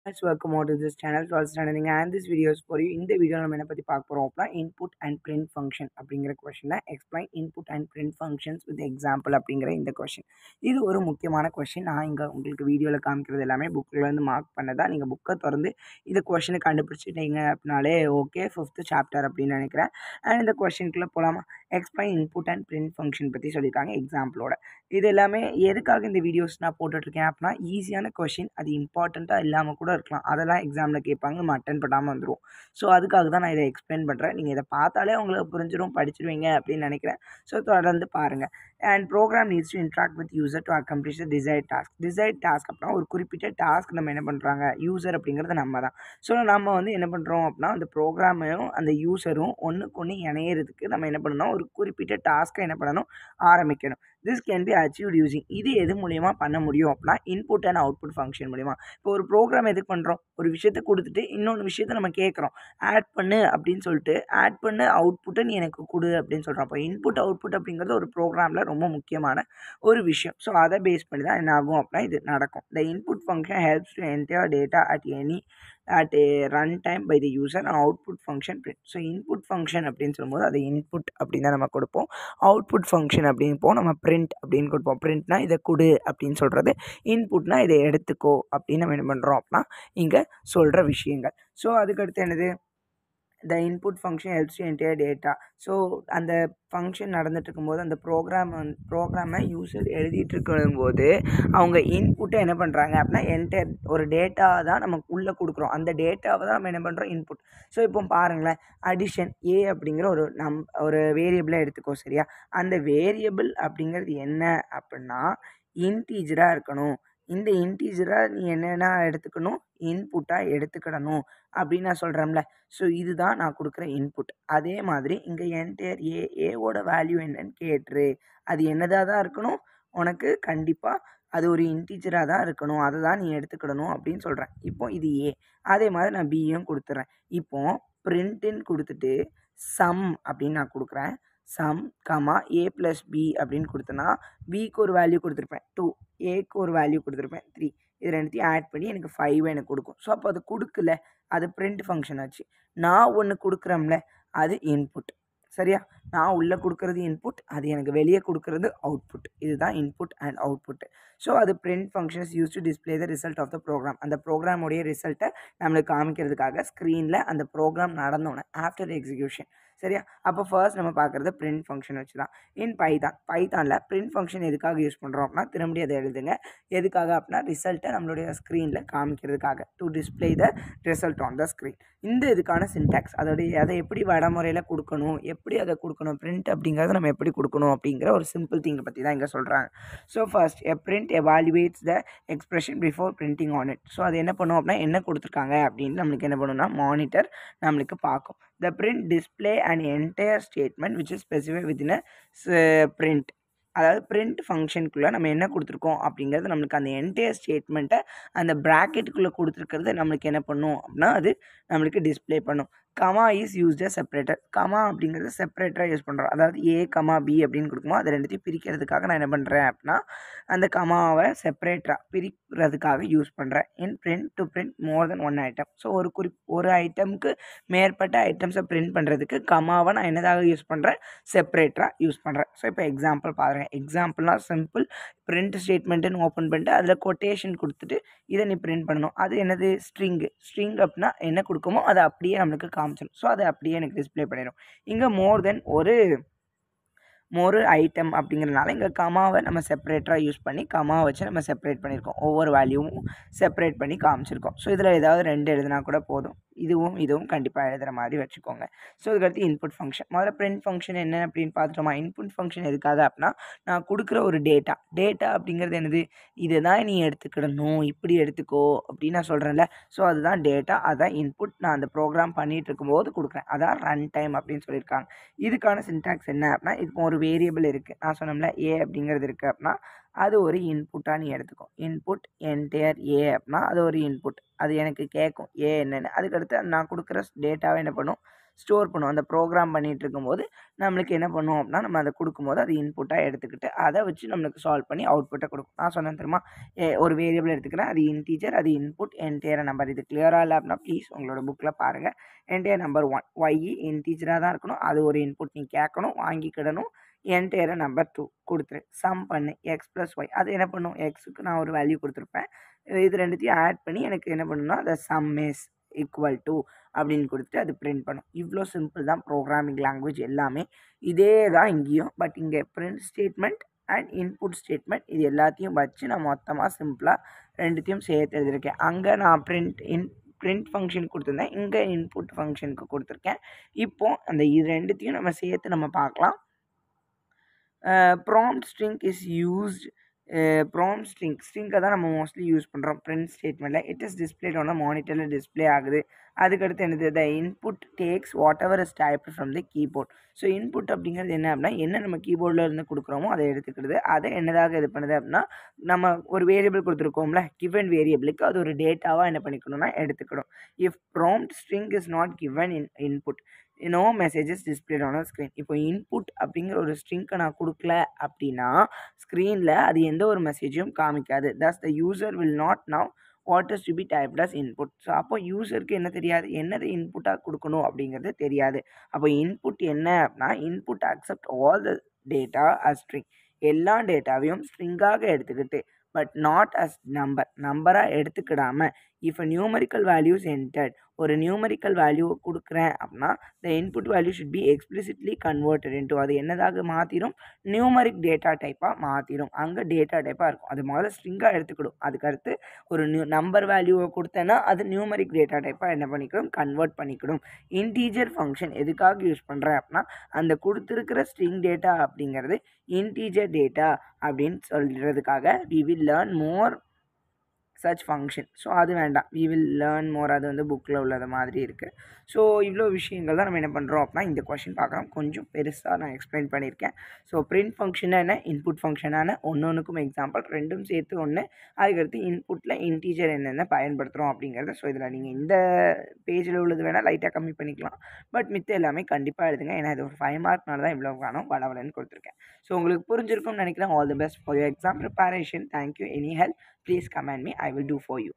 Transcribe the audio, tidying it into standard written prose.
Let's welcome over to this channel. So, understanding and this video is for you. இந்த video நம்ம என்ன பத்தி பார்க்க போறோம் அப்படின்னா input and print function அப்படிங்கிற கொஸ்டினை explain input and print functions with example அப்படிங்கிற இந்த கொஸ்டின். இது ஒரு முக்கியமான கொஸ்டின். நான் இங்க உங்களுக்கு வீடியோவில் காமிக்கிறது எல்லாமே புக்கில் இருந்து மார்க் பண்ணதா. நீங்கள் புக்கை திறந்து இந்த கொஸ்டினை கண்டுபிடிச்சிட்டீங்க அப்படின்னாலே ஓகே 5th சாப்டர் அப்படின்னு நினைக்கிறேன். அண்ட் இந்த கொஸ்டினுக்குள்ளே போகலாமா? Explain input and print function பற்றி சொல்லியிருக்காங்க எக்ஸாம்பிளோட. இது எல்லாமே எதுக்காக இந்த வீடியோஸ் நான் போட்டுட்ருக்கேன் அப்படின்னா ஈஸியான கொஸ்டின், அது இம்பார்ட்டண்ட்டாக இல்லாமல் கூட இருக்கலாம். அதெல்லாம் எக்ஸாமில் கேட்பாங்க, நம்ம அட்டன் பண்ணாமல் வந்துடும். ஸோ அதுக்காக தான் நான் இதை எக்ஸ்பிளைன் பண்ணுறேன். நீங்கள் இதை பார்த்தாலே உங்களுக்கு புரிஞ்சிடும், படிச்சிருவீங்க அப்படின்னு நினைக்கிறேன். ஸோ தொடர்ந்து பாருங்கள். And program needs to interact with user to accomplish the desired task. Desired task அப்படின்னா ஒரு குறிப்பிட்ட டாஸ்க் நம்ம என்ன பண்ணுறாங்க, யூசர் அப்படிங்கிறது நம்ம தான். ஸோ நம்ம வந்து என்ன பண்ணுறோம் அப்படின்னா அந்த ப்ரோக்ராமையும் அந்த யூசரும் ஒன்றுக்கு ஒன்று இணையிறதுக்கு நம்ம என்ன பண்ணணும், ஒரு குறிப்பிட்ட டாஸ்க்கை என்ன பண்ணணும், ஆரம்பிக்கணும். This can be achieved using. இது எது மூலியமாக பண்ண முடியும் அப்படின்னா இன்புட் அண்ட் அவுட்புட் ஃபங்க்ஷன் மூலிமா. இப்போ ஒரு ப்ரோக்ராம் எதுக்கு பண்ணுறோம், ஒரு விஷயத்தை கொடுத்துட்டு இன்னொன்று விஷயத்தை நம்ம கேட்குறோம், ஆட் பண்ணு அப்படின்னு சொல்லிட்டு ஆட் பண்ணு அவுட்புட்டை நீ எனக்கு கொடு அப்படின்னு சொல்கிறோம். அப்போ இன்புட் அவுட்புட் அப்படிங்கிறது ஒரு ப்ரோக்ராமில் ரொம்ப முக்கியமான ஒரு விஷயம். ஸோ அதை பேஸ் பண்ணி தான் என்ன ஆகும் அப்படின்னா இது நடக்கும். The input function helps to enter data at a runtime by the user and output function print. So input function அப்படின்னு சொல்லும்போது அது இன்புட் அப்படின்னு தான் நம்ம கொடுப்போம். அவுட்புட் ஃபங்க்ஷன் அப்படின்போ நம்ம பிரிண்ட் அப்படின்னு கொடுப்போம். பிரிண்ட்னா இதை கொடு அப்படின்னு சொல்கிறது, இன்புட்னா இதை எடுத்துக்கோ அப்படின்னு நம்ம என்ன பண்ணுறோம் அப்படின்னா இங்கே சொல்கிற விஷயங்கள். ஸோ அதுக்கடுத்து என்னது, the input function helps to enter data. So அந்த ஃபங்க்ஷன் நடந்துட்டு இருக்கும்போது அந்த ப்ரோக்ராமை யூசர் எழுதிட்டு இருக்கும்போது அவங்க இன்புட்டை என்ன பண்ணுறாங்க அப்படின்னா என்டர் ஒரு டேட்டா தான் நமக்கு உள்ளே கொடுக்குறோம். அந்த டேட்டாவை தான் நம்ம என்ன பண்ணுறோம் இன்புட். ஸோ இப்போ பாருங்களேன், அடிஷன் ஏ அப்படிங்கிற ஒரு வேரியபிளை எடுத்துக்கோ சரியா. அந்த வேரியபிள் அப்படிங்கிறது என்ன அப்படின்னா இன்டீஜராக இருக்கணும். இந்த இன்டீஜராக நீ என்னென்ன எடுத்துக்கணும், இன்புட்டாக எடுத்துக்கிடணும் அப்படின்னு நான் சொல்கிறேன்ல. ஸோ இதுதான் நான் கொடுக்குற இன்புட். அதே மாதிரி இங்கே என்டர் ஏவோட வேல்யூ என்னன்னு கேட்டுரு. அது என்னதாக தான் இருக்கணும், உனக்கு கண்டிப்பாக அது ஒரு இன்டீஜராக தான் இருக்கணும், அதை தான் நீ எடுத்துக்கிடணும் அப்படின்னு சொல்கிறேன். இப்போ இது ஏ. அதே மாதிரி நான் பியும் கொடுத்துட்றேன். இப்போ பிரிண்ட்டுன்னு கொடுத்துட்டு சம் அப்படின்னு நான் கொடுக்குறேன். சம் கமா ஏ ப்ளஸ் பி அப்படின்னு கொடுத்தனா பிக்கு ஒரு வேல்யூ கொடுத்துருப்பேன் 2, ஏக்கு ஒரு வேல்யூ கொடுத்துருப்பேன் 3. இது ரெண்டுத்தையும் ஆட் பண்ணி எனக்கு 5 எனக்கு கொடுக்கும். ஸோ அப்போ அது கொடுக்கல, அது பிரிண்ட் ஃபங்க்ஷன் ஆச்சு. நான் ஒன்று கொடுக்குறோம்ல அது இன்புட் சரியா. நான் உள்ளே கொடுக்குறது இன்புட், அது எனக்கு வெளியே கொடுக்குறது அவுட்புட். இதுதான் இன்புட் அண்ட் அவுட்புட். ஸோ அது print functions use to display the result of the program. அந்த ப்ரோக்ராமுடைய ரிசல்ட்டை நம்மளுக்கு காமிக்கிறதுக்காக ஸ்க்ரீனில் அந்த ப்ரோக்ராம் நடந்தோன்னே ஆஃப்டர் எக்ஸிக்யூஷன் சரியா. அப்போ ஃபர்ஸ்ட் நம்ம பார்க்குறது பிரிண்ட் ஃபங்க்ஷன் வச்சு தான். இன் பைத்தானில் பிரிண்ட் ஃபங்க்ஷன் எதுக்காக யூஸ் பண்ணுறோம் அப்படின்னா திரும்பி அதை எழுதுங்க. எதுக்காக அப்படின்னா ரிசல்ட்டை நம்மளுடைய ஸ்க்ரீனில் காமிக்கிறதுக்காக, to display the result on the screen. இந்த இதுக்கான சின்டாக்ஸ், அதை எப்படி வடமுறையில் கொடுக்கணும், எப்படி அதை கொடுக்கணும், பிரிண்ட் அப்படிங்கிறத நம்ம எப்படி கொடுக்கணும் அப்படிங்கிற ஒரு சிம்பிள் திங்கை பற்றி தான் இங்கே சொல்கிறாங்க. So first a print evaluates the expression before printing on it. So அது என்ன பண்ணும் அப்படின்னா என்ன கொடுத்துருக்காங்க அப்படின்னு நம்மளுக்கு என்ன பண்ணுன்னா மானிட்டர் நம்மளுக்கு பார்க்கும். The print display an entire statement which is specified within a print. அதாவது பிரிண்ட் ஃபங்க்ஷனுக்குள்ளே நம்ம என்ன கொடுத்துருக்கோம் அப்படிங்கிறது நம்மளுக்கு அந்த என்டையர் ஸ்டேட்மெண்ட்டை அந்த ப்ராக்கெட்டுக்குள்ளே கொடுத்துருக்கிறது நம்மளுக்கு என்ன பண்ணும் அப்படின்னா அது நம்மளுக்கு டிஸ்பிளே பண்ணும். Comma is used a separator. Comma அப்படிங்கிறது செப்பரேட்டராக யூஸ் பண்ணுறோம். அதாவது ஏ கமா பி அப்படின்னு கொடுக்கும்போது அதை ரெண்டுத்தையும் பிரிக்கிறதுக்காக நான் என்ன பண்ணுறேன் அப்படின்னா அந்த கமாவை செப்பரேட்டராக பிரிக்கிறதுக்காக யூஸ் பண்ணுறேன். In print to print more than one item. So ஒரு ஐட்டமுக்கு மேற்பட்ட ஐட்டம்ஸை பிரிண்ட் பண்ணுறதுக்கு கமாவை நான் என்னதாக யூஸ் பண்ணுறேன், செப்பரேட்டராக யூஸ் பண்ணுறேன். ஸோ இப்போ எக்ஸாம்பிள் பாருங்கள். எக்ஸாம்பிள்னால் சிம்பிள் பிரிண்ட் ஸ்டேட்மெண்ட்டுன்னு ஓப்பன் பண்ணிட்டு அதில் கொட்டேஷன் கொடுத்துட்டு இதை நீ பிரிண்ட் பண்ணணும். அது என்னது ஸ்ட்ரிங் அப்படின்னா என்ன கொடுக்குமோ அதை அப்படியே நம்மளுக்கு காமிச்சிடும். ஸோ அதை அப்படியே எனக்கு டிஸ்பிளே பண்ணிடும். இங்கே மோர் தென் ஒரு ஐட்டம் அப்படிங்கிறதுனால இங்கே கமாவை நம்ம செப்பரேட்டராக யூஸ் பண்ணி கமாவை வச்சு நம்ம செப்பரேட் பண்ணியிருக்கோம். ஒவ்வொரு வேல்யூவும் செப்பரேட் பண்ணி காமிச்சிருக்கோம். ஸோ இதில் ஏதாவது 2 எழுதினா கூட போதும். இதுவும் கண்டிப்பாக எழுதுகிற மாதிரி வச்சுக்கோங்க. ஸோ இதுக்கடுத்து இன்புட் ஃபங்க்ஷன். முதல்ல பிரிண்ட் ஃபங்க்ஷன் என்ன அப்படின்னு பார்த்துட்டோமா. இன்புட் ஃபங்க்ஷன் எதுக்காக அப்படின்னா நான் கொடுக்குற ஒரு டேட்டா அப்படிங்கிறது என்னது, இதை தான் நீ எடுத்துக்கிடணும், இப்படி எடுத்துக்கோ அப்படின்னு நான் சொல்கிறேன்ல. ஸோ அதுதான் டேட்டா, அதான் இன்புட். நான் அந்த ப்ரோக்ராம் பண்ணிகிட்டு இருக்கும்போது கொடுக்குறேன், அதான் ரன் டைம் அப்படின்னு சொல்லியிருக்காங்க. இதுக்கான சின்டாக்ஸ் என்ன அப்படின்னா இப்போ ஒரு வேரியபிள் இருக்குது, நான் சொன்னோம்ல ஏ அப்படிங்கிறது இருக்குது அப்படின்னா அது ஒரு இன்புட்டாக நீ எடுத்துக்கோ. இன்புட் என்டையர் ஏ அப்படின்னா அது ஒரு இன்புட், அது எனக்கு கேட்கும் ஏ என்னென்னு. அதுக்கடுத்து நான் கொடுக்குற டேட்டாவை என்ன பண்ணும், ஸ்டோர் பண்ணும். அந்த ப்ரோக்ராம் பண்ணிகிட்டு இருக்கும்போது நம்மளுக்கு என்ன பண்ணுவோம் அப்படின்னா, நம்ம அதை கொடுக்கும்போது அது இன்புட்டாக எடுத்துக்கிட்டு அதை வச்சு நம்மளுக்கு சால்வ் பண்ணி அவுட்புட்டை கொடுக்கும். நான் சொன்னேன் தெரியுமா, ஒரு வேரியபிள் எடுத்துக்கிறேன், அது இன்டீஜர், அது இன்புட், என்டையர் நம்பர். இது கிளியராக இல்லை அப்படின்னா ப்ளீஸ் உங்களோட புக்கில் பாருங்கள். என்டையர் நம்பர் 1 ஒய் இன்டீஜராக தான் இருக்கணும், அது ஒரு இன்புட் நீ கேட்கணும், வாங்கிக்கிடணும். என்டையர் நம்பர் 2 கொடுத்துரு, சம் பண்ணு எக்ஸ் ப்ளஸ் ஒய். அது என்ன பண்ணும், எக்ஸுக்கு நான் ஒரு வேல்யூ கொடுத்துருப்பேன், இது ரெண்டுத்தையும் ஆட் பண்ணி எனக்கு என்ன பண்ணணும்னா the sum is equal to அப்படின்னு கொடுத்துட்டு அது பிரிண்ட் பண்ணும். இவ்வளோ சிம்பிள் தான் ப்ரோக்ராமிங் லாங்குவேஜ் எல்லாமே. இதே தான் இங்கேயும். பட் இங்கே print statement and input statement இது எல்லாத்தையும் வச்சு நான் மொத்தமாக சிம்பிளாக ரெண்டுத்தையும் சேர்த்து எழுதியிருக்கேன். அங்கே நான் பிரிண்ட் ஃபங்க்ஷன் கொடுத்துருந்தேன், இங்கே இன்புட் ஃபங்க்ஷனுக்கு கொடுத்துருக்கேன். இப்போது அந்த இது ரெண்டுத்தையும் நம்ம சேர்த்து நம்ம பார்க்கலாம். Prompt string is used. Prompt ஸ்ட்ரிங்கை தான் நம்ம மோஸ்ட்லி யூஸ் பண்ணுறோம் பிரிண்ட் ஸ்டேட்மெண்ட்டில். இட் இஸ் டிஸ்பிளேட் ஆன் மானிட்டரில் டிஸ்பிளே ஆகுது. அதுக்கடுத்து என்னது, the input takes whatever is typed from the keyboard. So input அப்படிங்கிறது என்ன அப்படின்னா, என்ன நம்ம கீபோர்டில் இருந்து கொடுக்குறோமோ அதை எடுத்துக்கிடுது. அதை என்னதாக இது பண்ணுது அப்படின்னா, நம்ம ஒரு வேரியபிள் கொடுத்துருக்கோம்ல, கிவன் வேரியபிளுக்கு அது ஒரு டேட்டாவாக என்ன பண்ணிக்கணும்னா எடுத்துக்கிடும். If prompt string is not given in input no messages displayed on screen. இப்போ இன்புட் அப்படிங்கிற ஒரு ஸ்ட்ரிங்கை நான் கொடுக்கல அப்படின்னா ஸ்க்ரீனில் அது எந்த ஒரு மெசேஜும் காமிக்காது. Thus the user will not know what is to be typed as input. So அப்போ யூசருக்கு என்ன தெரியாது, என்னது இன்புட்டாக கொடுக்கணும் அப்படிங்கிறது தெரியாது. அப்போ இன்புட் என்ன அப்படின்னா, input accept all the data as string. எல்லா டேட்டாவையும் ஸ்ட்ரிங்காக எடுத்துக்கிட்டு பட் நாட் அஸ் நம்பராக எடுத்துக்கிடாமல் if a numerical values entered, ஒரு நியூமரிக்கல் வேல்யூ கொடுக்குறேன் அப்படின்னா the input value should be explicitly converted into, அது என்னதாக மாற்றிடும், நியூமரிக் டேட்டா டைப்பாக மாற்றிடும். அங்கே டேட்டா டைப்பாக இருக்கும், அது முதல்ல ஸ்ட்ரிங்காக எடுத்துக்கிடும். அதுக்கடுத்து ஒரு நம்பர் வேல்யூவை கொடுத்தேன்னா அது நியூமரிக் டேட்டா டைப்பாக என்ன பண்ணிக்கிடும், கன்வெர்ட் பண்ணிக்கிடும். இன்டீஜர் ஃபங்க்ஷன் எதுக்காக யூஸ் பண்ணுறேன் அப்படின்னா, அந்த கொடுத்துருக்கிற ஸ்ட்ரிங் டேட்டா அப்படிங்கிறது இன்டீஜர் டேட்டா அப்படின்னு சொல்கிறதுக்காக we will learn more such function. So அது வேண்டாம், we will learn more, அது வந்து புக்கில் உள்ளது மாதிரி இருக்குது. ஸோ இவ்வளோ விஷயங்கள் தான் நம்ம என்ன பண்ணுறோம் அப்படின்னா இந்த கொஷின் பார்க்குறோம். கொஞ்சம் பெருசாக நான் எக்ஸ்பிளைன் பண்ணியிருக்கேன். ஸோ பிரிண்ட் ஃபங்க்ஷனாக என்ன, இன்புட் ஃபங்க்ஷனான ஒன்றுக்கும் எக்ஸாம்பிள் ரெண்டும் சேர்த்து ஒன்று, அதுக்கடுத்து இன்புட்டில் இன்டீஜர் என்னென்ன பயன்படுத்துகிறோம் அப்படிங்கிறது. ஸோ இதில் நீங்கள் இந்த பேஜில் உள்ளது வேணால் லைட்டாக கம்மி பண்ணிக்கலாம், பட் மித்த எல்லாமே கண்டிப்பாக எழுதுங்க. ஏன்னா இது ஒரு 5 மார்க்னால தான் இவ்வளோ காணும் வளவலன்னு கொடுத்துருக்கேன். ஸோ உங்களுக்கு புரிஞ்சிருக்கும்னு நினைக்கிறேன். All the best for your exam preparation. Thank you. Any help please command me, I will do for you.